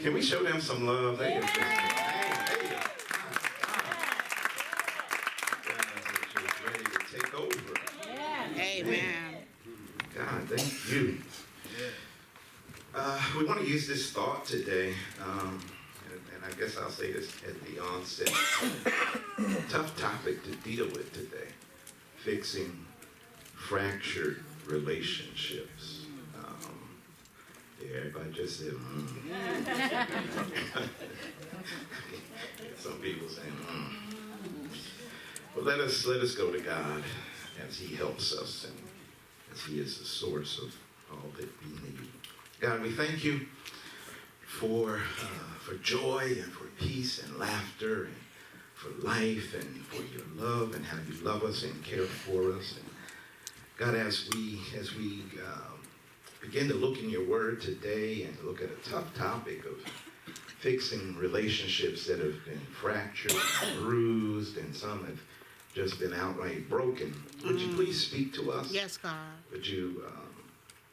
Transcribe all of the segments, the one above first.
Can we show them some love? They are just, ready to take over. Amen. God, thank you. We want to use this thought today, and I guess I'll say this at the onset. Tough topic to deal with today. Fixing fractured relationships. Everybody just said, Some people saying, Well, let us go to God as He helps us and as He is the source of all that we need. God, we thank you for joy and for peace and laughter and for life and for your love and how you love us and care for us. And God, as we begin to look in your word today and look at a tough topic of fixing relationships that have been fractured, bruised, and some have just been outright broken, would you please speak to us? Yes, God. Would you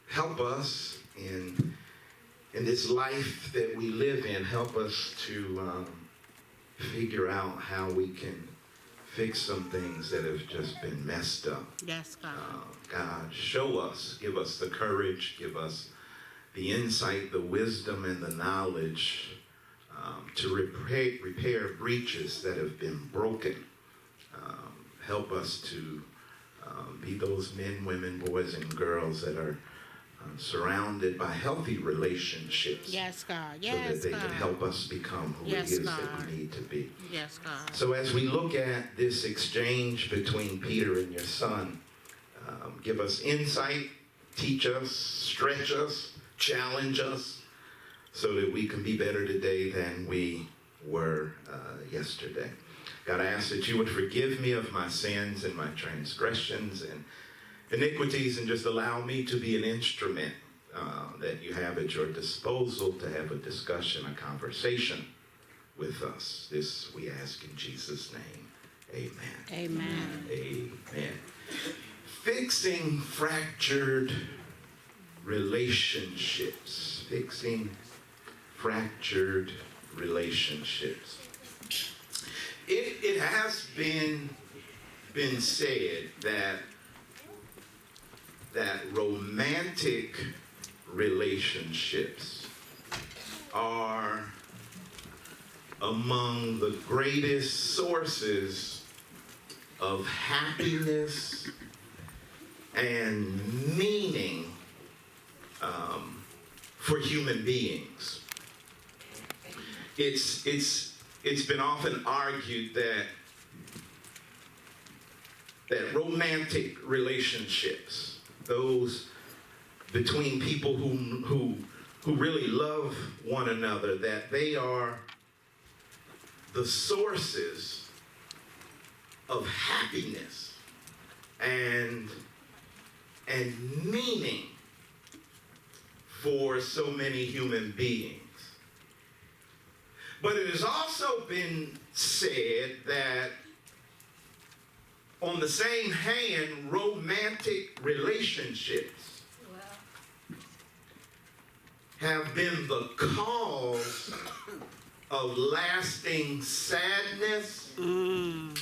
help us in this life that we live in? Help us to figure out how we can fix some things that have just been messed up. Yes, God. God, show us, give us the courage, give us the insight, the wisdom, and the knowledge to repair breaches that have been broken. Help us to be those men, women, boys, and girls that are surrounded by healthy relationships. Yes, God. Yes, so that they God. can help us become who Yes, it is God. that we need to be. Yes, God. So as we look at this exchange between Peter and your son, give us insight, teach us, stretch us, challenge us, so that we can be better today than we were yesterday. God, I ask that you would forgive me of my sins and my transgressions and iniquities, and just allow me to be an instrument that you have at your disposal to have a discussion, a conversation with us. This we ask in Jesus' name. Amen. Amen. Amen. Fixing fractured relationships. Fixing fractured relationships. It has been said that romantic relationships are among the greatest sources of happiness and meaning for human beings. It's been often argued that romantic relationships, those between people who really love one another, that they are the sources of happiness and meaning for so many human beings. But it has also been said that on the same hand, romantic relationships have been the cause of lasting sadness and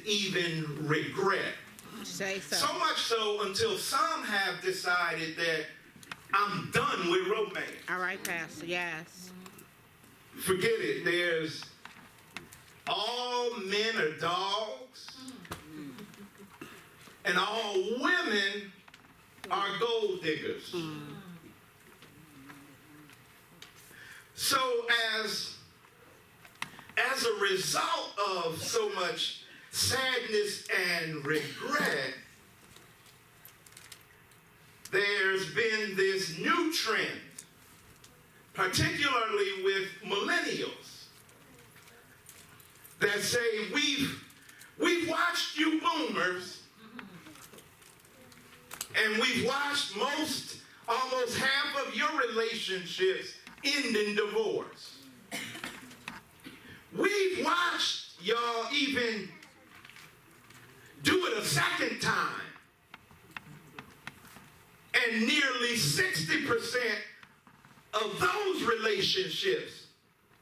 even regret. Say so. So much so until some have decided that I'm done with romance. All right, Pastor. Yes. Forget it. There's all men are dogs, and all women are gold diggers. So as a result of so much sadness and regret, there's been this new trend, particularly with millennials, that say we've watched you boomers, and we've watched almost half of your relationships end in divorce. We've watched y'all even do it a second time, and nearly 60% of those relationships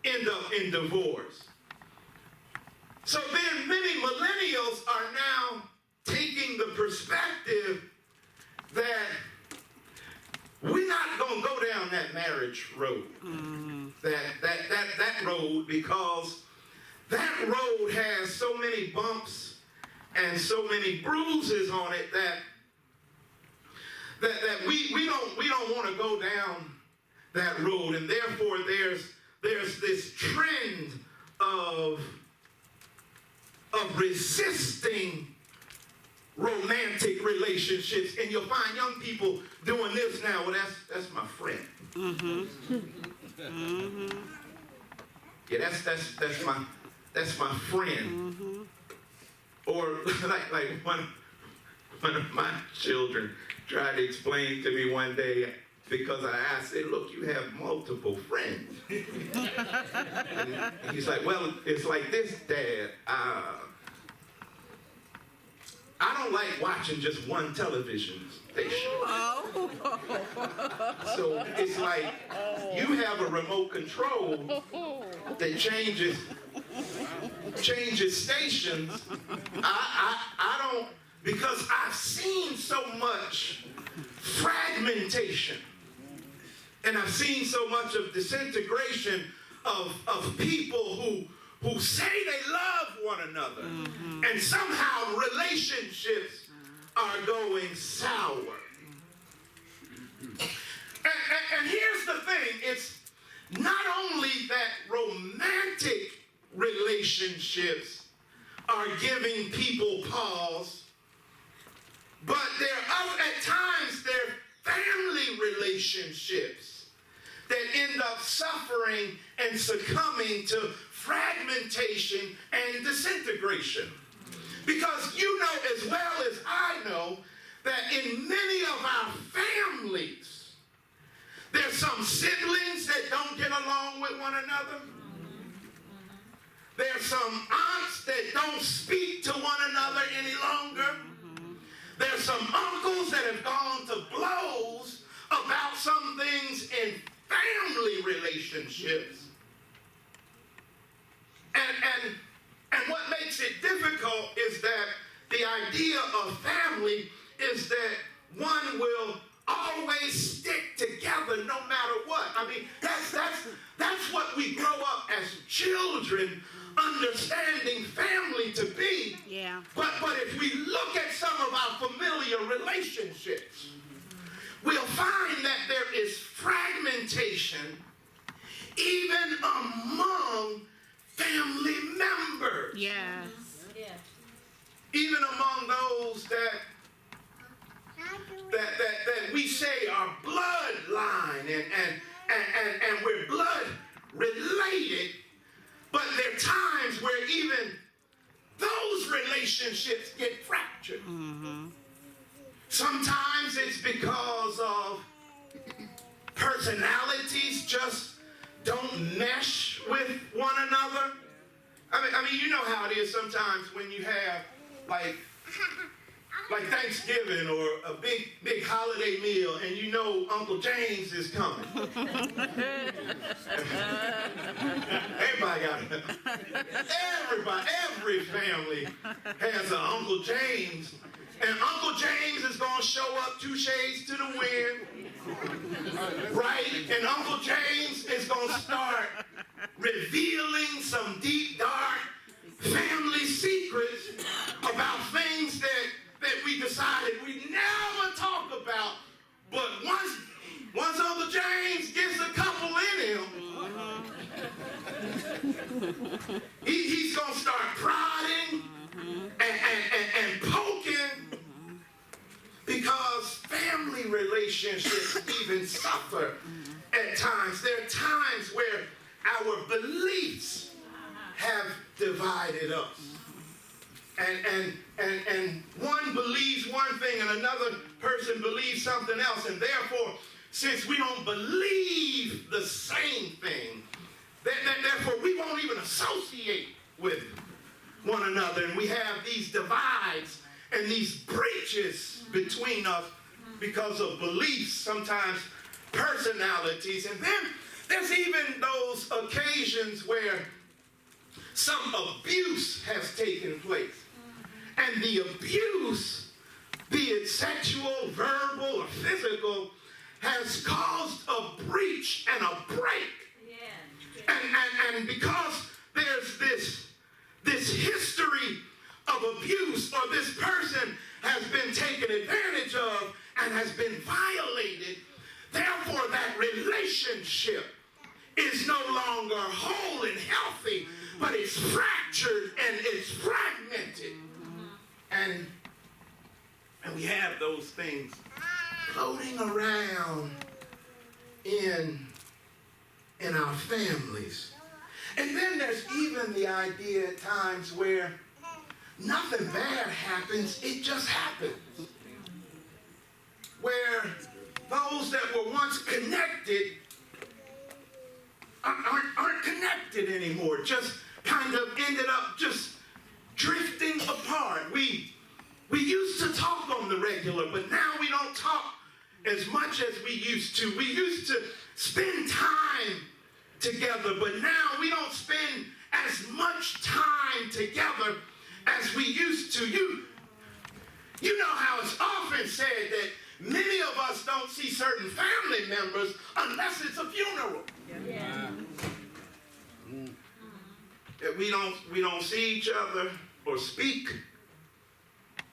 end up in divorce. So then many millennials are now taking the perspective that we're not going to go down that marriage road, that road, because that road has so many bumps and so many bruises on it that we don't want to go down that road, and therefore there's this trend of resisting romantic relationships, and you'll find young people doing this now. Well, that's my friend. Yeah, that's my friend. Or like one of my children tried to explain to me one day, because I asked, look, you have multiple friends. And he's like, well, it's like this, Dad. I don't like watching just one television station. So it's like you have a remote control that changes stations. I don't, because I've seen so much fragmentation, and I've seen so much of disintegration of people who say they love one another, and somehow relationships are going sour. And here's the thing, it's not only that romantic relationships are giving people pause, but at times they're family relationships that end up suffering and succumbing to fragmentation and disintegration. Because you know as well as I know that in many of our families, there's some siblings that don't get along with one another. There's some aunts that don't speak to one another any longer. There's some uncles that have gone to blows about some things in family relationships. And what makes it difficult is that the idea of family is that one will always stick together no matter what. I mean, that's what we grow up as children understanding family to be. Yeah. But if we look at some of our familiar relationships, we'll find that there is fragmentation even among family members. Yes. Even among those that we say are bloodline and we're blood related, but there are times where even those relationships get fractured. Sometimes it's because of personalities just don't mesh with one another. I mean, you know how it is sometimes when you have like Thanksgiving or a big holiday meal, and you know Uncle James is coming. Every family has an Uncle James, and Uncle James is going to show up 2 shades to the wind, right? And Uncle James is going to start revealing some deep, dark family secrets about things that we decided we never talk about. But once Uncle James gets a couple in him, he's going to start prodding and poking, because family relationships even suffer at times. There are times where our beliefs have divided us. And one believes one thing and another person believes something else, and therefore, since we don't believe the same thing, therefore we won't even associate with one another, and we have these divides and these breaches between us because of beliefs, sometimes personalities. And then there's even those occasions where some abuse has taken place. And the abuse, be it sexual, verbal, or physical, has caused a breach and a break. And because there's this history of abuse, or this person has been taken advantage of and has been violated, therefore that relationship is no longer whole and healthy, but it's fractured and it's fragmented. And we have those things floating around in our families. And then there's even the idea at times where nothing bad happens, it just happens. Where those that were once connected aren't connected anymore, just kind of ended up just drifting apart. We used to talk on the regular, but now we don't talk as much as we used to. We used to spend time together, but now we don't spend as much time together as we used to. You know how it's often said that many of us don't see certain family members unless it's a funeral. Yeah. That we don't see each other or speak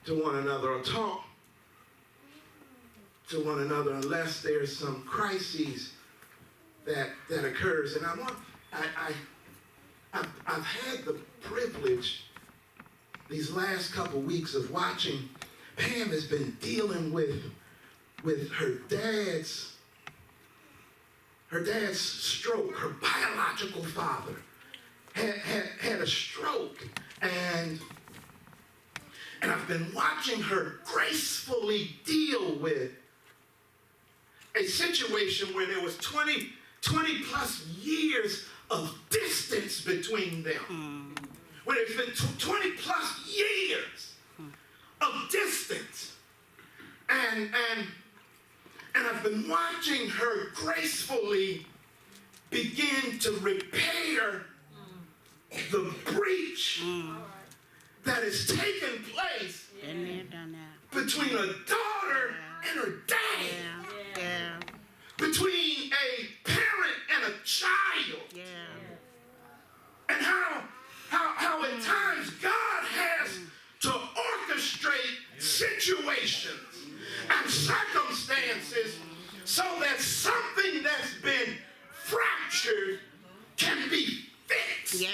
to one another or talk to one another unless there's some crises that occurs. And I've had the privilege these last couple weeks of watching. Pam has been dealing with her dad's stroke. Her biological father had a stroke, and I've been watching her gracefully deal with a situation where there was 20 plus years of distance between them. Where there's been 20 plus years of distance. And I've been watching her gracefully begin to repair the breach that has taken place between a daughter and her dad. Between a parent and a child. And how at times God has to orchestrate situations and circumstances so that something that's been fractured can be fixed.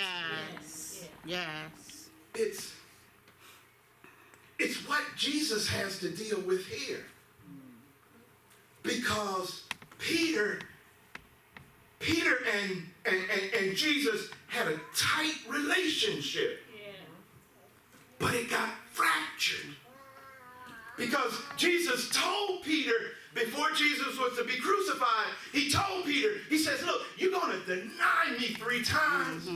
Yes. It's what Jesus has to deal with here. Because Peter and Jesus had a tight relationship. But it got fractured. Because Jesus told Peter, before Jesus was to be crucified, he told Peter, he says, look, you're going to deny me 3 times.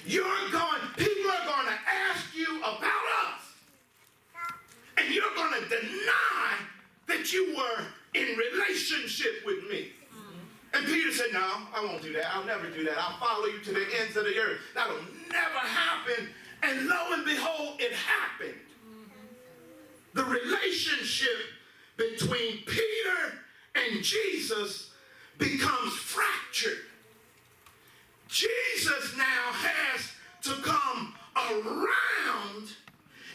People are going to ask you about us. And you're going to deny that you were in relationship with me. And Peter said, no, I won't do that. I'll never do that. I'll follow you to the ends of the earth. That'll never happen. And lo and behold, it happened. The relationship between Peter and Jesus becomes fractured. Jesus now has to come around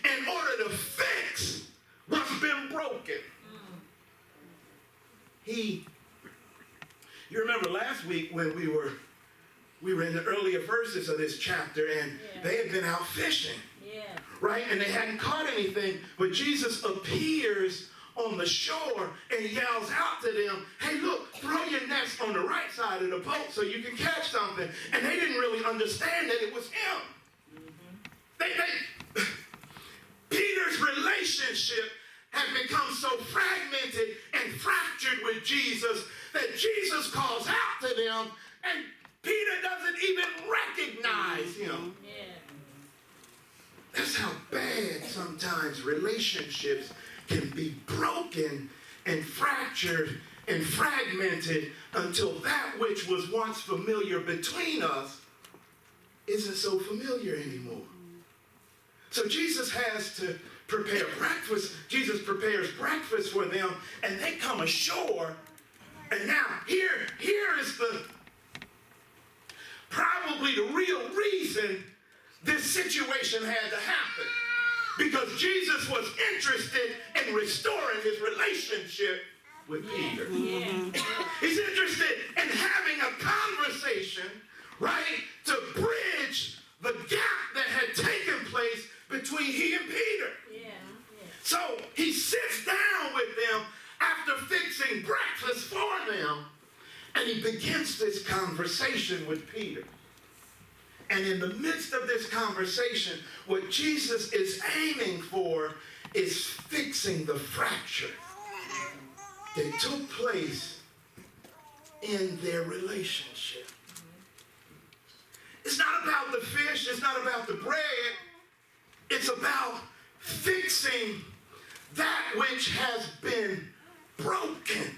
in order to fix what's been broken. You remember last week when we were in the earlier verses of this chapter, and they had been out fishing, right? And they hadn't caught anything, but Jesus appears on the shore and yells out to them, hey, look, throw your nets on the right side of the boat so you can catch something. And they didn't really understand that it was him. Peter's relationship had become so fragmented and fractured with Jesus that Jesus calls out to them and Peter doesn't even recognize him. That's how bad sometimes relationships can be broken and fractured and fragmented until that which was once familiar between us isn't so familiar anymore. So Jesus has to prepare breakfast. Jesus prepares breakfast for them, and they come ashore. And now here is probably the real reason this situation had to happen. Because Jesus was interested in restoring his relationship with Peter. He's interested in having a conversation, right, to bridge the gap that had taken place between he and Peter. So he sits down with them after fixing breakfast for them, and he begins this conversation with Peter. And in the midst of this conversation, what Jesus is aiming for is fixing the fracture that took place in their relationship. It's not about the fish, it's not about the bread, it's about fixing that which has been broken.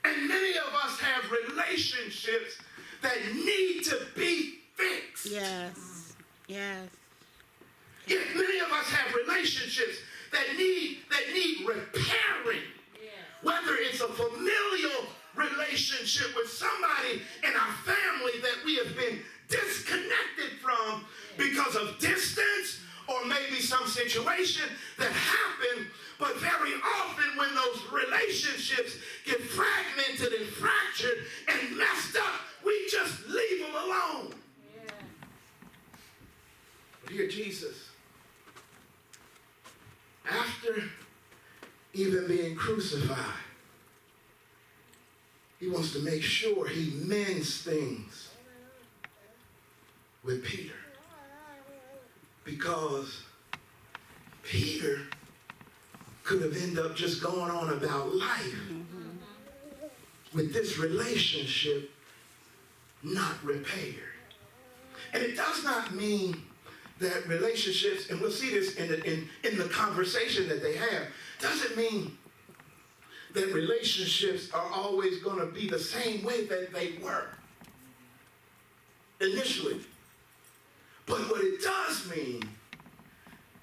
And many of us have relationships that need to be fixed. Yes. Yes. Yet many of us have relationships that need repairing. Whether it's a familial relationship with somebody in our family that we have been disconnected from because of distance or maybe some situation that happened. But very often when those relationships get fragmented and fractured and messed up, we just leave them alone. But here Jesus, after even being crucified, he wants to make sure he mends things with Peter. Because Peter could have ended up just going on about life with this relationship not repaired. And it does not mean that relationships, and we'll see this in the conversation that they have, doesn't mean that relationships are always going to be the same way that they were initially. But what it does mean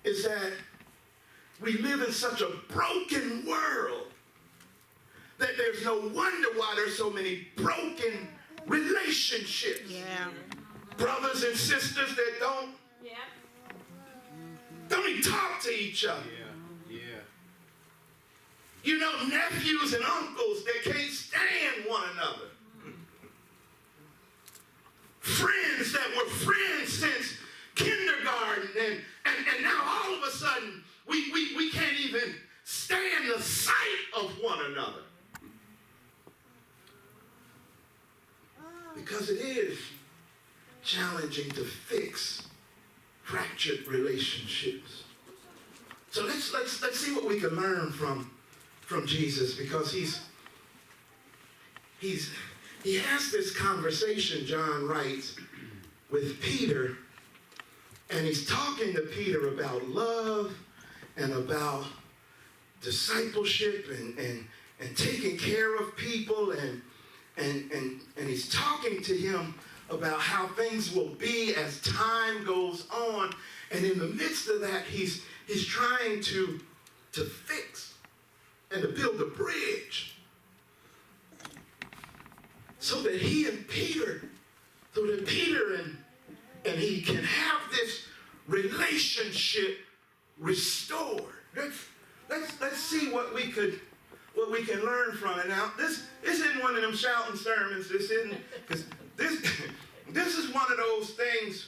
is that we live in such a broken world that there's no wonder why there's so many broken relationships. Yeah. Brothers and sisters that don't even talk to each other. You know, nephews and uncles that can't stand one another. Friends that were friends since kindergarten, and now all of a sudden we can't even stand the sight of one another. Because it is challenging to fix fractured relationships. So let's see what we can learn from Jesus, because he has this conversation, John writes, with Peter, and he's talking to Peter about love and about discipleship and taking care of people, and he's talking to him about how things will be as time goes on. And in the midst of that, he's trying to fix and to build a bridge so that Peter and he can have this relationship restored. Let's see what we can learn from it. Now, this isn't one of them shouting sermons. This isn't, because this is one of those things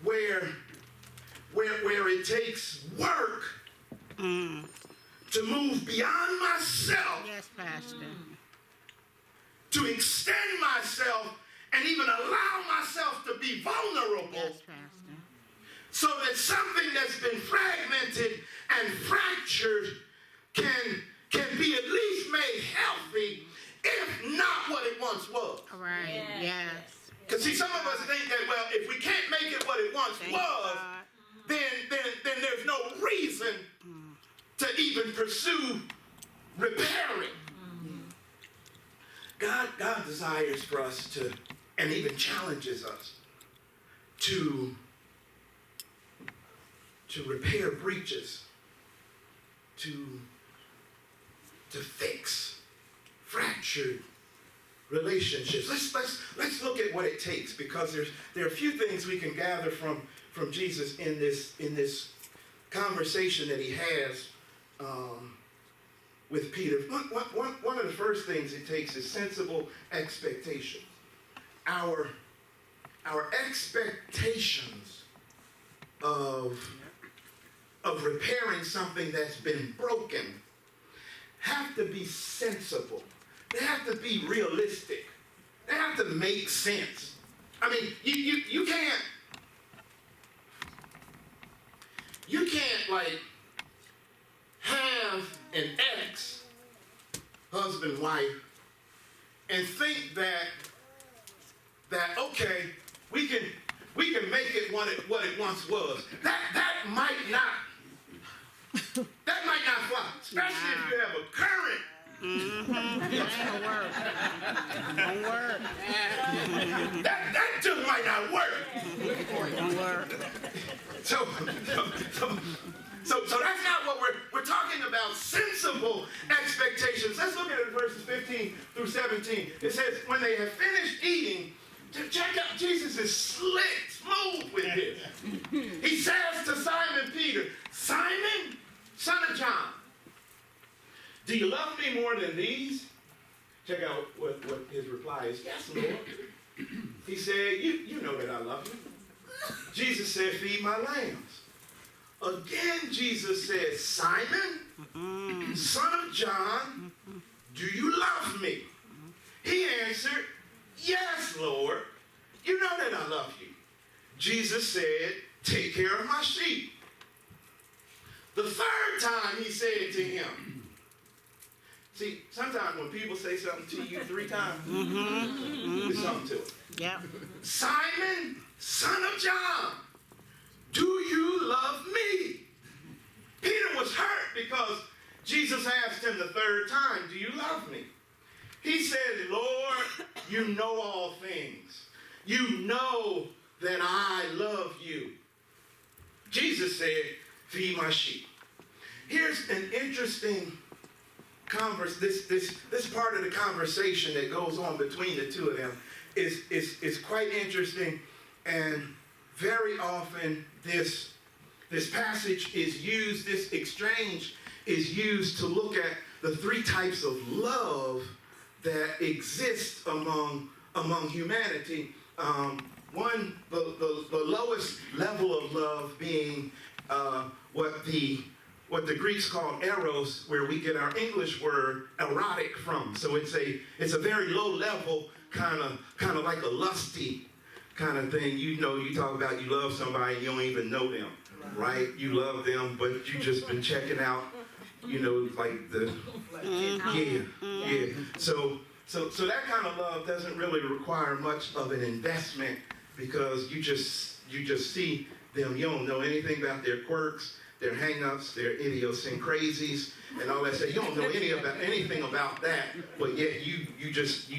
where it takes work to move beyond myself. Yes, Pastor. To extend myself and even allow myself to be vulnerable. Yes, Pastor. So that something that's been fragmented and fractured can be at least made healthy, if not what it once was. All right. Yes. Because see, some of us think that, well, if we can't make it what it once was, then there's no reason to even pursue repairing. God desires for us to, and even challenges us to repair breaches, to fix fractured relationships. Let's look at what it takes, because there are a few things we can gather from Jesus in this conversation that he has with Peter. One of the first things it takes is sensible expectation. Our expectations of repairing something that's been broken have to be sensible. They have to be realistic. They have to make sense. I mean, you can't like have an ex, husband, wife, and think that okay, we can make it what it once was. That might not fly, especially if you have a current. Don't work. That just might not work. Don't work. So that's not what we're talking about. Sensible expectations. Let's look at it, verses 15 through 17. It says, when they have finished eating, check out, Jesus is slick, smooth with this. He says to Simon Peter, Simon, son of John, do you love me more than these? Check out what his reply is. Yes, Lord. He said, you know that I love you. Jesus said, feed my lambs. Again, Jesus said, Simon, son of John, do you love me? He answered, yes, Lord. You know that I love you. Jesus said, take care of my sheep. The third time he said to him, see, sometimes when people say something to you 3 times, there's something to it. Yep. Simon, son of John, do you love me? Peter was hurt because Jesus asked him the third time, do you love me? He said, Lord, you know all things. You know that I love you. Jesus said, feed my sheep. Here's an interesting this part of the conversation that goes on between the two of them is quite interesting, and very often this passage is used, this exchange is used to look at the 3 types of love that exist among humanity. One, the lowest level of love being what the Greeks call eros, where we get our English word erotic from. So it's a very low level, kind of like a lusty kind of thing. You know, you talk about you love somebody, you don't even know them, right? You love them, but you just been checking out, you know, like the yeah. So that kind of love doesn't really require much of an investment, because you just see them. You don't know anything about their quirks, their hang-ups, their idiosyncrasies, and all that. So you don't know anything about that, but yet you just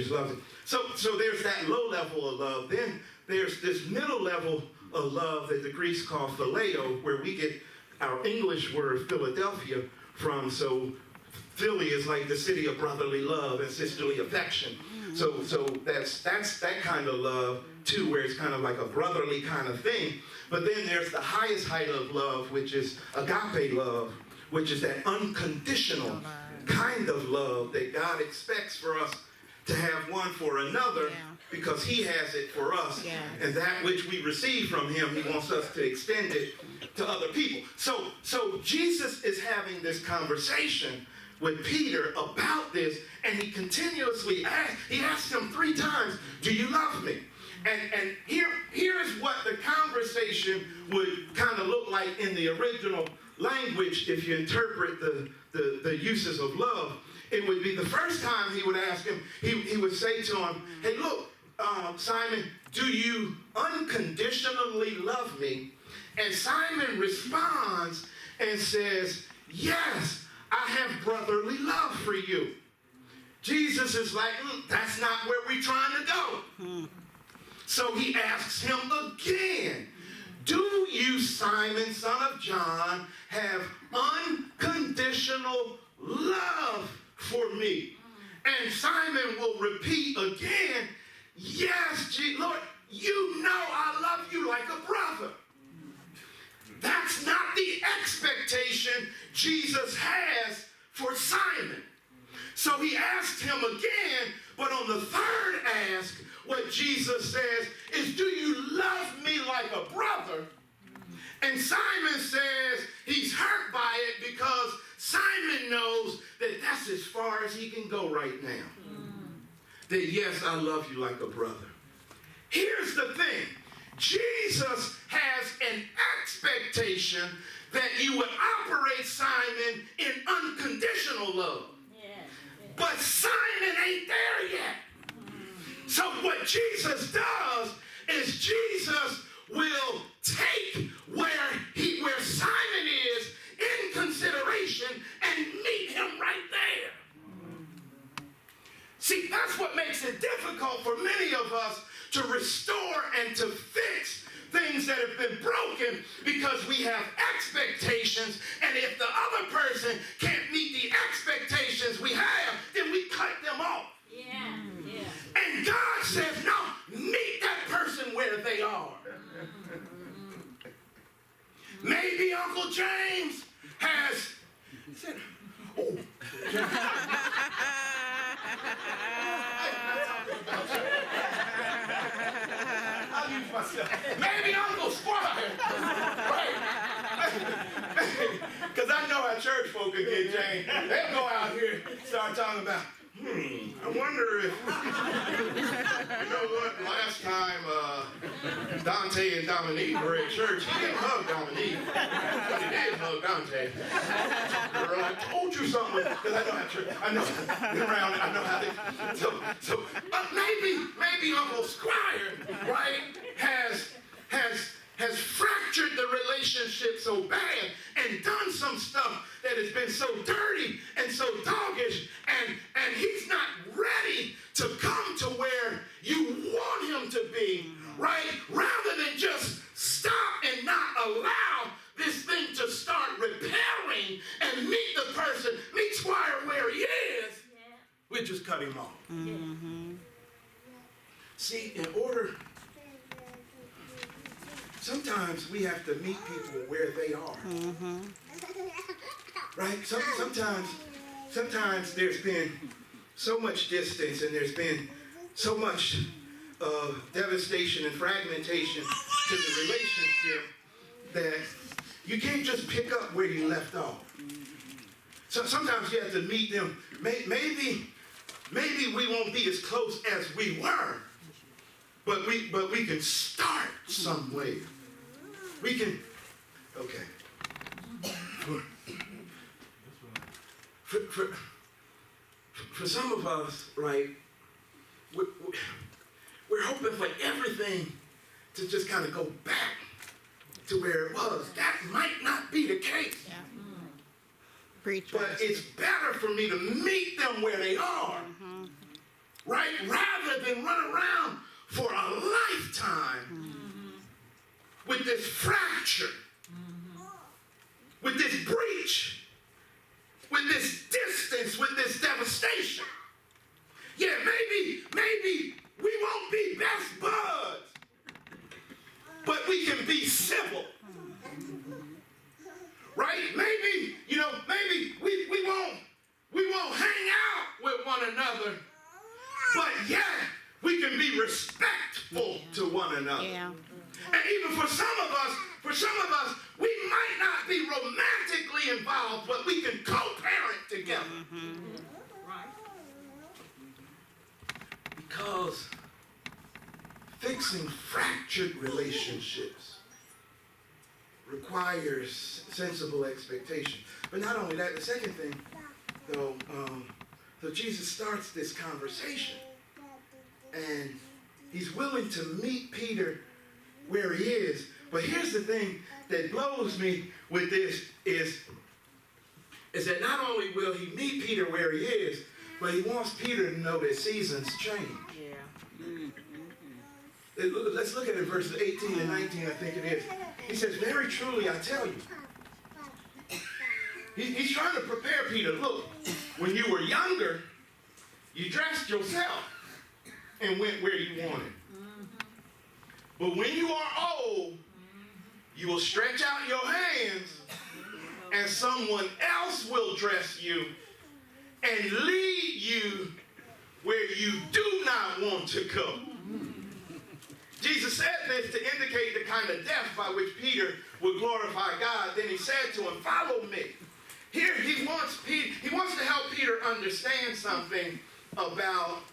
love it. So there's that low level of love. Then there's this middle level of love that the Greeks call phileo, where we get our English word Philadelphia from. So Philly is like the city of brotherly love and sisterly affection. So that's that kind of love too, where it's kind of like a brotherly kind of thing. But then there's the highest height of love, which is agape love, which is that unconditional kind of love that God expects for us to have one for another, because he has it for us. And that which we receive from him, he wants us to extend it to other people. So Jesus is having this conversation with Peter about this, and he continuously asks him 3 times, do you love me? And here is what the conversation would kind of look like in the original language if you interpret the uses of love. It would be the first time he would ask him, he would say to him, hey, look, Simon, do you unconditionally love me? And Simon responds and says, yes, I have brotherly love for you. Jesus is like, that's not where we're trying to go. So he asks him again, do you, Simon, son of John, have unconditional love for me? And Simon will repeat again, yes, Lord, you know I love you like a brother. That's not the expectation Jesus has for Simon. So he asked him again, but on the third ask, what Jesus says is, do you love me like a brother? And Simon says he's hurt by it because Simon knows that that's as far as he can go right now. That yes, I love you like a brother. Here's the thing. Jesus has an expectation that you would operate, Simon, in unconditional love. But Simon ain't there yet. So what Jesus does is Jesus will take where Simon is in consideration and meet him right there. See, that's what makes it difficult for many of us to restore and to fix things that have been broken, because we have expectations, and if the other person can't meet the expectations we have, then we cut them off. Yeah. And God says, no, meet that person where they are. Maybe Uncle James has said, oh. I'll use myself. Maybe Uncle Squire. Right? Because I know how church folk can get, James. They'll go out here and start talking about, I wonder if, you know what, last time Dante and Dominique were at church, he didn't hug Dominique, but he did hug Dante. Girl, I told you something, because I know how church, I know, been around, I know how they, so maybe Uncle Squire, right, has fractured the relationship so bad and done some stuff that has been so dirty and so doggish, and he's not ready to come to where you want him to be, right? Rather than just stop and not allow this thing to start repairing and meet the person, meet Squire where he is, we just cut him off. See, in order, sometimes we have to meet people where they are. Right? Sometimes there's been so much distance, and there's been so much devastation and fragmentation to the relationship that you can't just pick up where you left off. So sometimes you have to meet them. Maybe we won't be as close as we were, but we can start somewhere. We can, okay. For some of us, right, we're hoping for everything to just kind of go back to where it was. That might not be the case. Yeah. Preach. But it's better for me to meet them where they are, right, rather than run around for a lifetime with this fracture, with this breach, with this distance, with this devastation. Yeah, maybe we won't be best buds, but we can be civil. Right? Maybe we won't hang out with one another, but yeah, we can be respectful to one another. Yeah. And even for some of us, we might not be romantically involved, but we can co-parent together. Because fixing fractured relationships requires sensible expectation. But not only that, the second thing, though, so Jesus starts this conversation, and he's willing to meet Peter where he is. But here's the thing that blows me with this is that not only will he meet Peter where he is, But he wants Peter to know that seasons change. Let's look at it, verses 18 and 19, I think it is. He says, very truly, I tell you. He's trying to prepare Peter. Look, when you were younger, you dressed yourself and went where you wanted. But when you are old, you will stretch out your hands and someone else will dress you and lead you where you do not want to go. Jesus said this to indicate the kind of death by which Peter would glorify God. Then he said to him, follow me. Here he wants to help Peter understand something about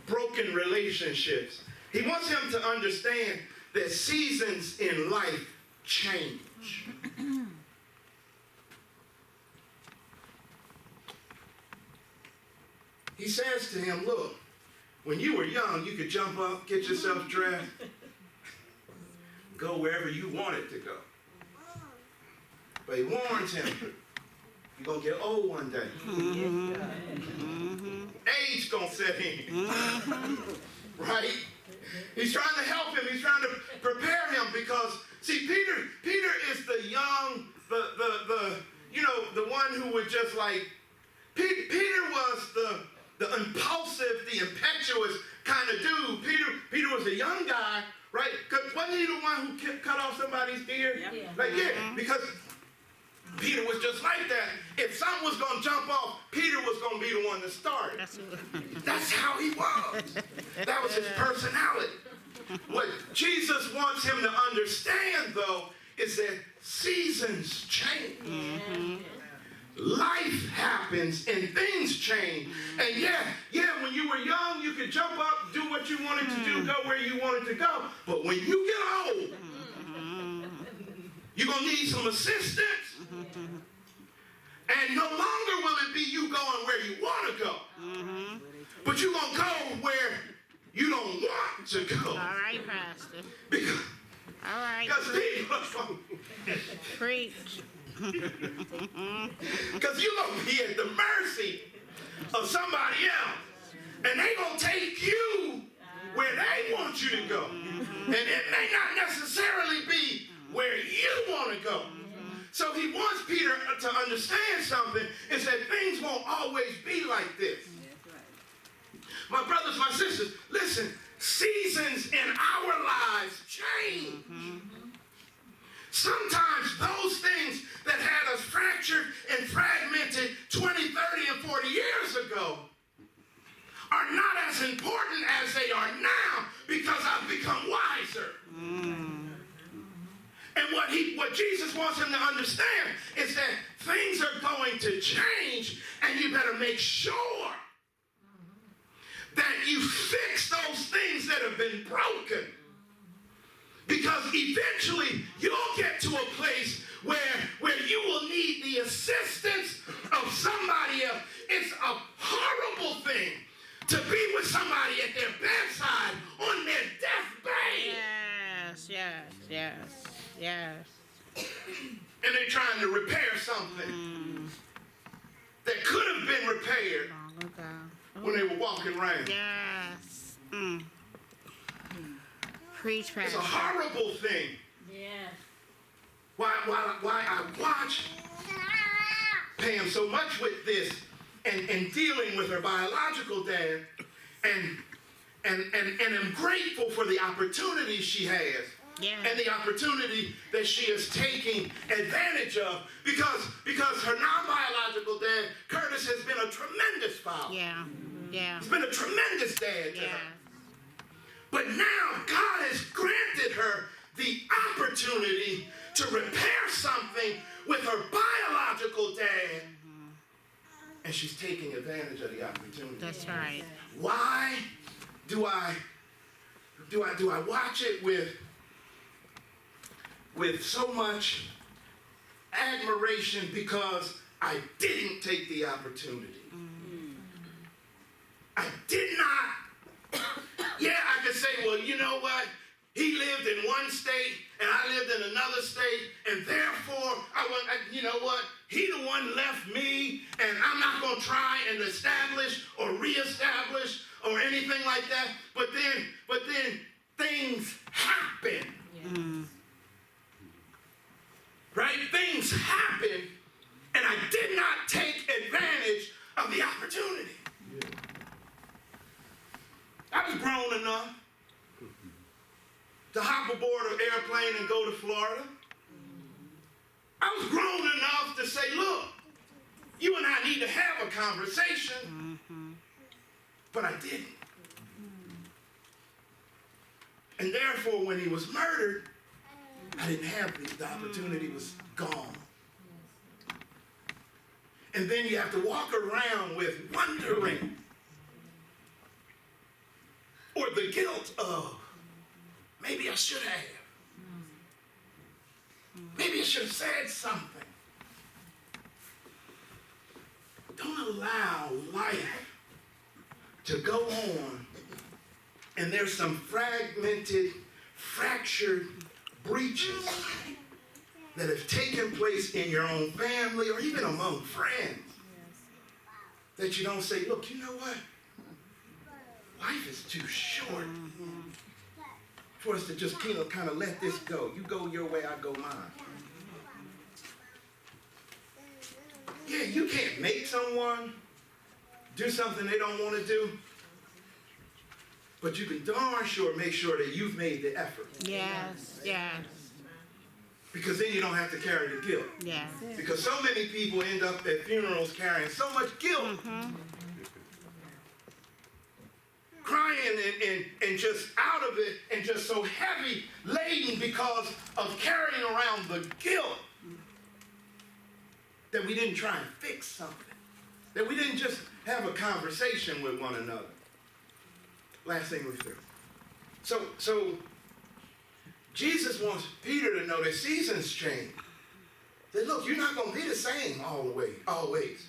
broken relationships. He wants him to understand that seasons in life change. He says to him, look, when you were young, you could jump up, get yourself dressed, go wherever you wanted to go. But he warns him, you're going to get old one day. Age going to set in. Right? He's trying to help him. He's trying to prepare him because, see, Peter is the young, the one who would just like, Peter was the impulsive, the impetuous kind of dude. Peter was a young guy, right? Wasn't he the one who cut off somebody's ear? Yeah. Because Peter was just like that. If something was going to jump off, Peter was going to be the one to start. That's how he was. That was his personality. What Jesus wants him to understand, though, is that seasons change. Life happens and things change. And yeah, when you were young, you could jump up, do what you wanted to do, go where you wanted to go. But when you get old, you're going to need some assistance. And no longer will it be you going where you want to go. But you're going to go where you don't want to go. All right, Pastor. Because, all right. People, Preach. because you're going to be at the mercy of somebody else. And they're going to take you where they want you to go. And it may not necessarily be where you want to go. So he wants Peter to understand something, is that things won't always be like this. My brothers, my sisters, listen, seasons in our lives change. Sometimes those things that had us fractured and fragmented 20, 30, and 40 years ago are not as important as they are now because I've become wiser. And what Jesus wants him to understand is that things are going to change, and you better make sure that you fix those things that have been broken. Because eventually you'll get to a place where you will need the assistance of somebody else. It's a horrible thing to be with somebody at their bedside on their deathbed. Yes. And they're trying to repair something that could have been repaired when they were walking around. Yes. Preach, Pastor. It's a horrible thing. Yes. Why I watch Pam so much with this and dealing with her biological dad and am grateful for the opportunity she has. Yeah. And the opportunity that she is taking advantage of because her non-biological dad, Curtis, has been a tremendous father. Yeah. He's been a tremendous dad to Yeah. her. But now God has granted her the opportunity to repair something with her biological dad. And she's taking advantage of the opportunity. That's right. Why do I watch it with so much admiration? Because I didn't take the opportunity. I did not. Yeah, I could say, well, you know what? He lived in one state and I lived in another state, and therefore, you know what? He the one left me and I'm not going to try and establish or reestablish or anything like that. But then things happen. Mm. Right? Things happen, and I did not take advantage of the opportunity. I was grown enough to hop aboard an airplane and go to Florida. I was grown enough to say, look, you and I need to have a conversation. But I didn't. And therefore, when he was murdered, I didn't have the opportunity was gone. And then you have to walk around with wondering, or the guilt of, maybe I should have. Maybe I should have said something. Don't allow life to go on and there's some fragmented, fractured breaches that have taken place in your own family or even among friends that you don't say, look, you know what? Life is too short for us to just kind of let this go. You go your way, I go mine. Yeah, you can't make someone do something they don't want to do, but you can darn sure make sure that you've made the effort. Yes, yes, Because then you don't have to carry the guilt. yes. Because so many people end up at funerals carrying so much guilt. Crying and just out of it and just so heavy laden because of carrying around the guilt that we didn't try and fix something. That we didn't just have a conversation with one another. Last thing we're through. So Jesus wants Peter to know that seasons change. That look, you're not going to be the same always.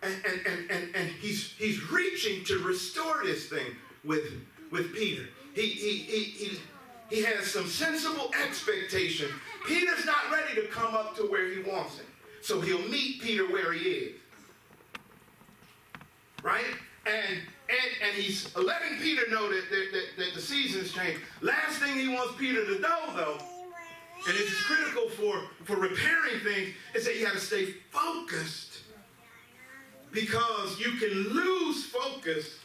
And he's reaching to restore this thing with Peter. He has some sensible expectation. Peter's not ready to come up to where he wants him. So he'll meet Peter where he is. Right? And he's letting Peter know that the seasons change. Last thing he wants Peter to know, though, and this is critical for repairing things, is that you have to stay focused. Because you can lose focus,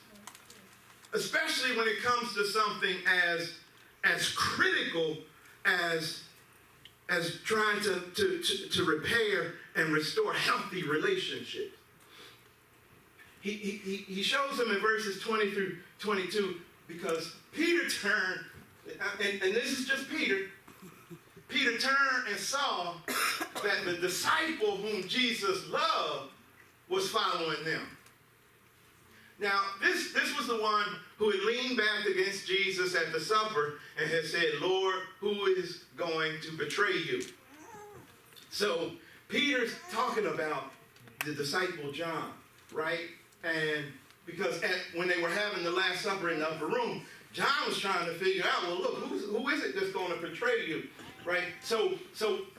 especially when it comes to something as critical as trying to repair and restore healthy relationships. He shows them in verses 20 through 22 because Peter turned, and this is just Peter. Peter turned and saw that the disciple whom Jesus loved was following them. Now, this was the one who had leaned back against Jesus at the supper and had said, Lord, who is going to betray you? So Peter's talking about the disciple John, right? And because when they were having the Last Supper in the upper room, John was trying to figure out, well, look, who is it that's going to betray you, right? So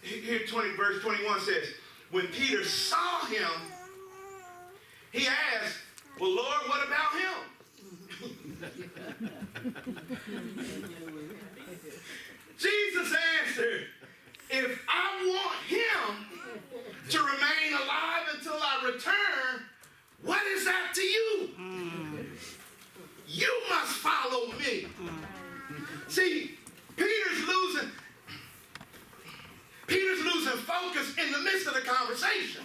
here verse 21 says, when Peter saw him, he asked, well, Lord, what about him? Jesus answered, if I want him to remain alive until I return, what is that to you? You must follow me. See, Peter's losing focus in the midst of the conversation.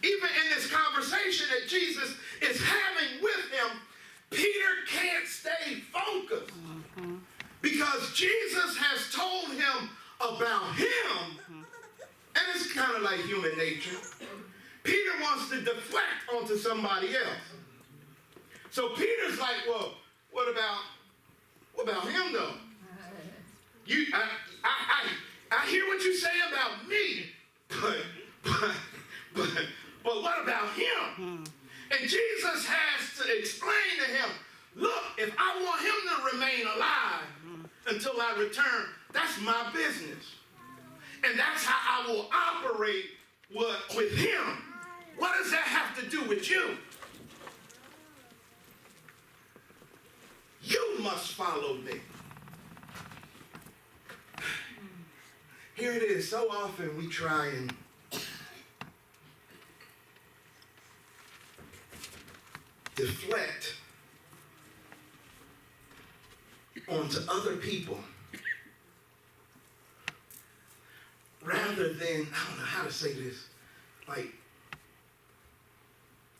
Even in this conversation that Jesus is having with him, Peter can't stay focused. Because Jesus has told him about him. And it's kind of like human nature. Peter wants to deflect onto somebody else. So Peter's like, well, what about him though? I hear what you say about me, but what about him? And Jesus has to explain to him, look, if I want him to remain alive until I return, that's my business. And that's how I will operate with him, what does that have to do with you? You must follow me. Here it is. So often we try and deflect onto other people rather than, I don't know how to say this, like,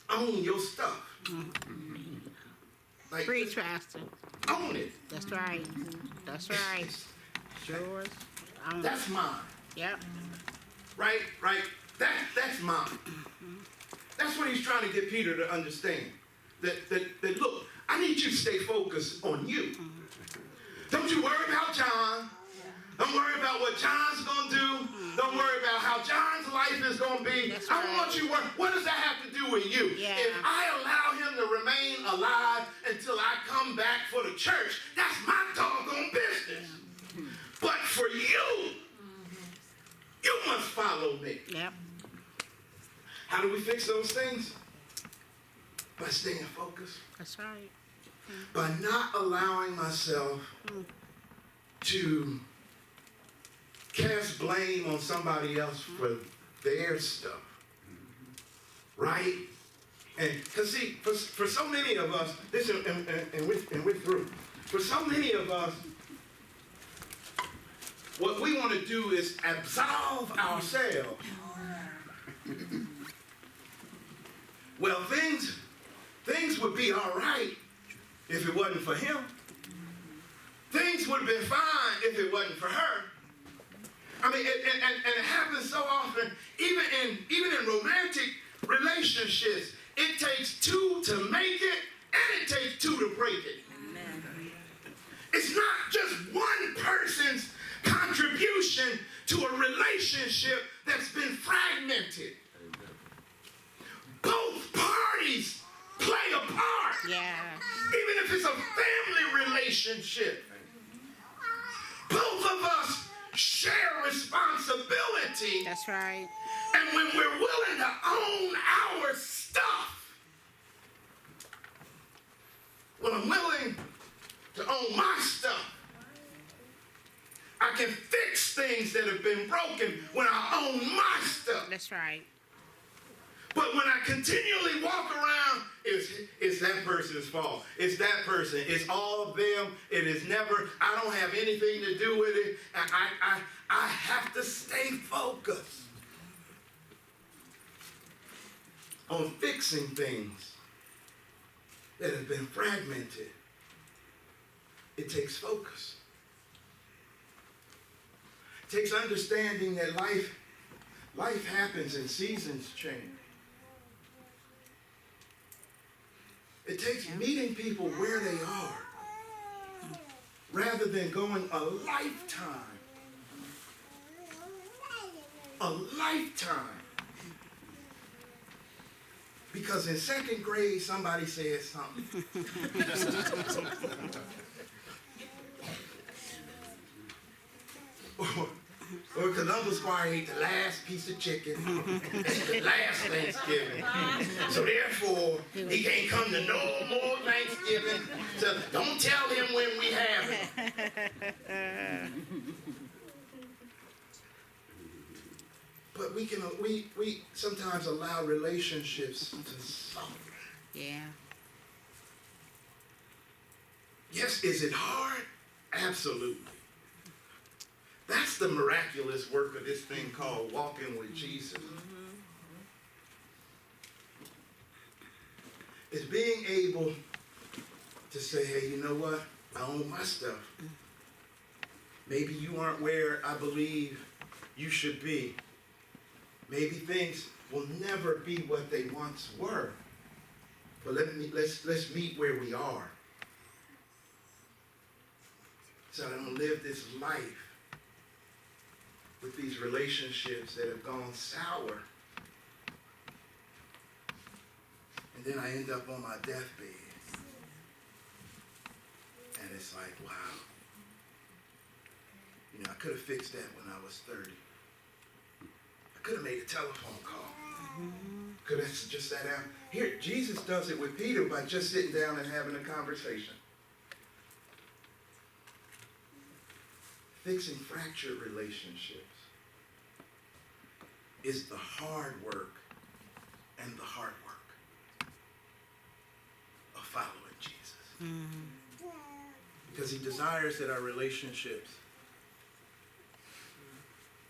own your stuff. Like, Preach, Pastor. own it. That's right. That's right. Yours. That's mine. Yep. Right? That's mine. That's what he's trying to get Peter to understand. That look, I need you to stay focused on you. Don't you worry about John. Don't worry about what John's going to do. Don't worry about how John's life is going to be. That's I don't right. want you to worry. What does that have to do with you? Yeah. If I allow him to remain alive until I come back for the church, that's my doggone business. But for you, you must follow me. Yep. How do we fix those things? By staying focused. That's right. By not allowing myself to cast blame on somebody else for their stuff. Right? And because see, for so many of us, listen, and we're through. For so many of us, what we want to do is absolve ourselves. Well, things would be all right if it wasn't for him. Things would have been fine if it wasn't for her. I mean, and it happens so often, even in romantic relationships. It takes two to make it, and it takes two to break it. Amen. It's not just one person's contribution to a relationship that's been fragmented. Both parties play a part. Yeah. Even if it's a family relationship. Both of us share responsibility. That's right. And when we're willing to own our stuff, when I'm willing to own my stuff, I can fix things that have been broken when I own my stuff. That's right. But when I continually walk around, it's that person's fault. It's that person. It's all of them. It is never, I don't have anything to do with it. I have to stay focused on fixing things that have been fragmented. It takes focus. It takes understanding that life happens and seasons change. It takes meeting people where they are rather than going a lifetime. A lifetime. Because in second grade, somebody said something. Or because Uncle Squire ate the last piece of chicken at the last Thanksgiving. So therefore, he can't come to no more Thanksgiving. So don't tell him when we have it. But we sometimes allow relationships to suffer. Yeah. Yes, is it hard? Absolutely. That's the miraculous work of this thing called walking with Jesus. It's being able to say, hey, you know what? I own my stuff. Maybe you aren't where I believe you should be. Maybe things will never be what they once were. But let's meet where we are. So I don't live this life with these relationships that have gone sour. And then I end up on my deathbed. And it's like, wow. You know, I could have fixed that when I was 30. I could have make a telephone call. Because that's just that out. Here, Jesus does it with Peter by just sitting down and having a conversation. Fixing fractured relationships is the hard work and the hard work of following Jesus. Because he desires that our relationships,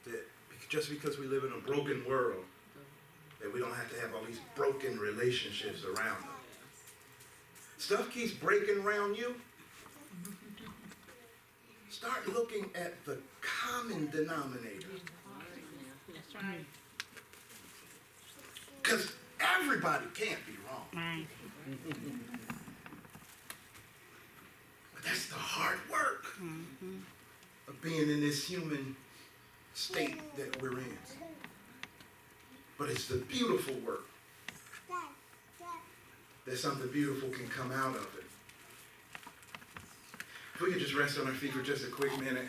that just because we live in a broken world, that we don't have to have all these broken relationships around us. Stuff keeps breaking around you. Start looking at the common denominator. That's right. Because everybody can't be wrong. Right. But that's the hard work of being in this human state that we're in. But it's the beautiful work that something beautiful can come out of it. If we could just rest on our feet for just a quick minute.